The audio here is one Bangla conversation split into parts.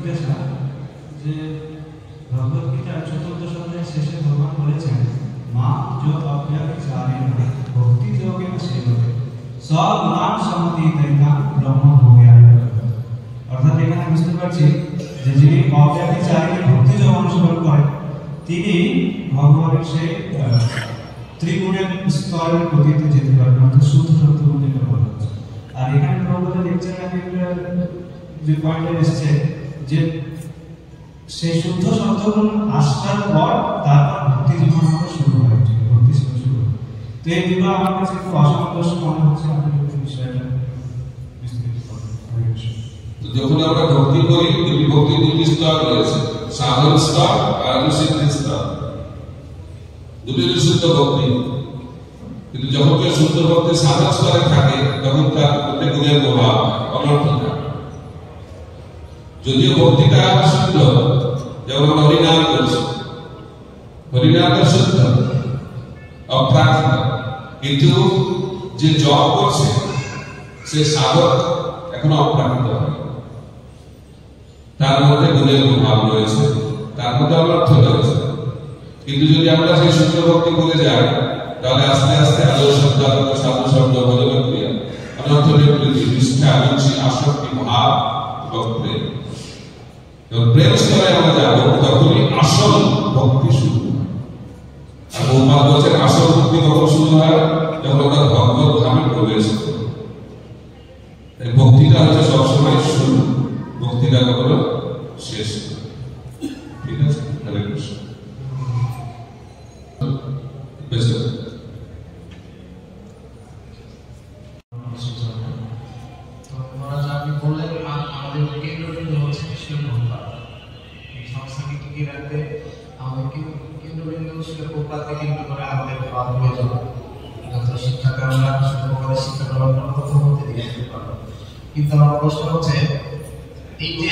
লিখেছেন যে ভগবত গীতার ৪র্থ অধ্যায়ের শেষে ভগবান বলেছেন মা जो अव्यभिचारेण भक्ति योगेन सेवते सगुणान समतीतेन ब्रह्म भोगाय। অর্থাৎ এখানে বুঝতে পারছি যে যিনি অব্যভিচারী ভক্তি যোগ অনুসরণ করেন তিনি ভগবানের সেই ত্রিগুণের স্তরের গতিতে যেতে পারবেন, অর্থাৎ শুদ্ধ সত্যগুণ যেটা বলা হচ্ছে। আর এখানে প্রভুপাদের লেকচারে যে পয়েন্টে এসেছে যে সেই শুদ্ধ সত্যগুণ আসার পর তারপর ভক্তি জীবন আমাদের শুরু হয়, ভক্তি জীবন শুরু হয়। তো এই দুটো আমার কাছে একটু অসামঞ্জস্য মনে হচ্ছে, আমাদের বিষয়টা বিস্তারিত করবেন। তো যখন আমরা ভক্তি করি দুটি ভক্তির দুটি স্তর রয়েছে, সাধন স্তর আর অনুসিদ্ধি স্তর, দুটি শুদ্ধ ভক্তি। কিন্তু যখন কেউ শুদ্ধ ভক্তি সাধন স্তরে থাকে তখন তার মধ্যে গুণের প্রভাব অনর্থ থাকে। যদিও ভক্তিটা শুদ্ধ, যেমন আমরা হরিনাম করছি, হরিনামটা শুদ্ধ অপ্রাকৃত, কিন্তু যে জপ করছে সে সাধক এখনো অপ্রাকৃত হয়, তার মধ্যে গুণের প্রভাব রয়েছে, তার মধ্যে অনর্থ রয়েছে। কিন্তু যদি আমরা সেই শুদ্ধ ভক্তি করে যাই তাহলে আস্তে আস্তে আদর শব্দ সাধু শব্দ ভজন ক্রিয়া অনর্থ নিবৃত্তি নিষ্ঠা রুচি আসক্তি ভাব এবং প্রেম, এবং প্রেম স্তরে আমরা যাবো তখনই আসল ভক্তি শুরু হয়। আর বহুবার বলছেন আসল ভক্তি কখন শুরু হয়? যখন আমরা ভগবত ধামে প্রবেশ করি। এই ভক্তিটা হচ্ছে সবসময় শুরু, ভক্তিটা কখনো শেষ। ঠিক আছে, হরে কৃষ্ণ। কিন্তু আমার প্রশ্ন হচ্ছে এই যে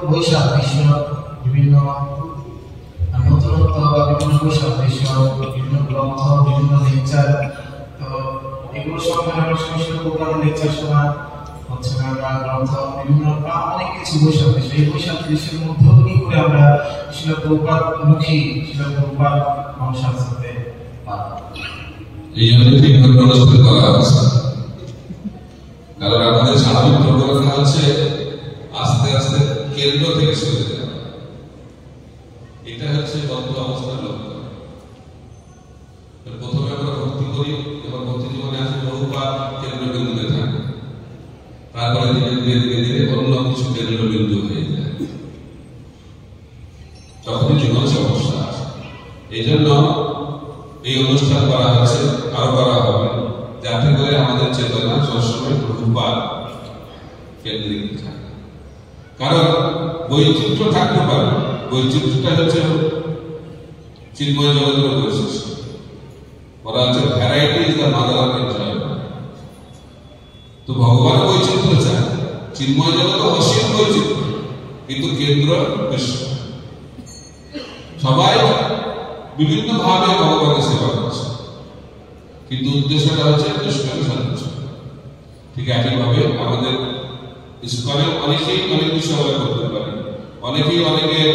বৈশাখ বিশ্ব বিভিন্ন নতুনত্ব বা বিভিন্ন বৈশাখ বিশ্ব বিভিন্ন গ্রন্থ বিভিন্ন লেকচার, তো এগুলো সঙ্গে অনেক সময় লেকচার শোনা হচ্ছে না, বা গ্রন্থ বিভিন্ন অনেক কিছু বৈশাখ বিশ্ব, এই বৈশাখ বিশ্বের মধ্যেও কি করে আমরা শিল প্রভুপাদ মুখী শিল প্রভুপাদ মানুষের সাথে এই জন্য ঠিকভাবে অনুষ্ঠান করা হচ্ছে। কারণ আমাদের স্বাভাবিক প্রবণতা হচ্ছে আস্তে আস্তে কেন্দ্র থেকে সরে যাওয়া, এটা হচ্ছে বদ্ধ অবস্থার লক্ষণ। প্রথমে আমরা ভক্তি করি এবং ভক্তি জীবনে আসে বহুবার কেন্দ্রবিন্দুতে থাকে, তারপরে ধীরে ধীরে ধীরে ধীরে অন্য কিছু কেন্দ্রবিন্দু হয়ে যায়, তখনই জীবনে সমস্যা আসে। এই জন্য এই অনুষ্ঠান করা হচ্ছে, আরো করা হবে, যাতে করে আমাদের চেতনা সবসময় প্রভুপাদ কেন্দ্রিক থাকে। কারণ বৈচিত্র্য থাকতে পারে, বৈচিত্র্যটা হচ্ছে চিন্ময় জগতের বৈশিষ্ট্য। বলা হচ্ছে variety is the mother of enjoyment. তো ভগবান বৈচিত্র্য চায়, চিন্ময় জগৎ অসীম বৈচিত্র্য, কিন্তু কেন্দ্র বিশ্ব। সবাই বিভিন্ন ভাবে ভগবানের সেবা করছে, কিন্তু উদ্দেশ্যটা হচ্ছে কৃষ্ণকে সন্তুষ্ট। ঠিক একইভাবে আমাদের ইস্কনে অনেকেই অনেক কিছু আমরা করতে পারি, অনেকেই অনেকের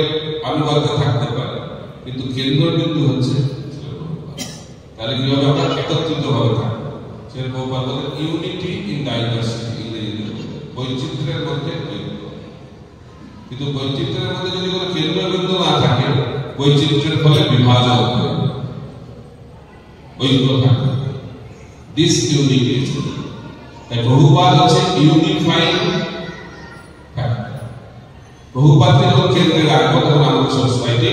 আনুগত্যে থাকতে পারে, কিন্তু কেন্দ্রবিন্দু হচ্ছে তাহলে কি হবে? আমরা একত্রিত ভাবে থাকবো। প্রভুপাদ বলেন ইউনিটি ইন ডাইভার্সিটি, বৈচিত্র্যের মধ্যে ঐক্য। কিন্তু বৈচিত্র্যের মধ্যে যদি কোনো কেন্দ্রবিন্দু না থাকে, বৈচিত্র্যের ফলে বিভাজন হবে, ঐক্য থাকে, ডিসইউনিটি। তাই প্রভুপাদ হচ্ছে ইউনিফাইং ফ্যাক্টর। প্রভুপাদকে যখন কেন্দ্রে রাখবো তখন আমাদের সোসাইটি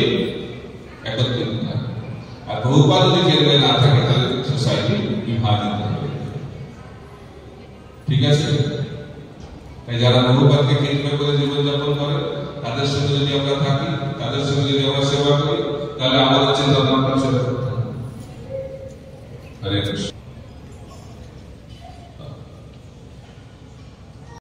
একত্রিত থাকে, আর প্রভুপাদ যদি কেন্দ্রে না থাকে তাহলে সোসাইটি বিভাজিত হবে। ঠিক আছে? তাই যারা প্রভুপাদকে কেন্দ্র করে জীবনযাপন করে তাদের সঙ্গে যদি আমরা থাকি, তাদের সঙ্গে যদি আমরা সেবা করি, তাহলে আমাদের চেতনা প্রসার করতে হবে। হরে কৃষ্ণ।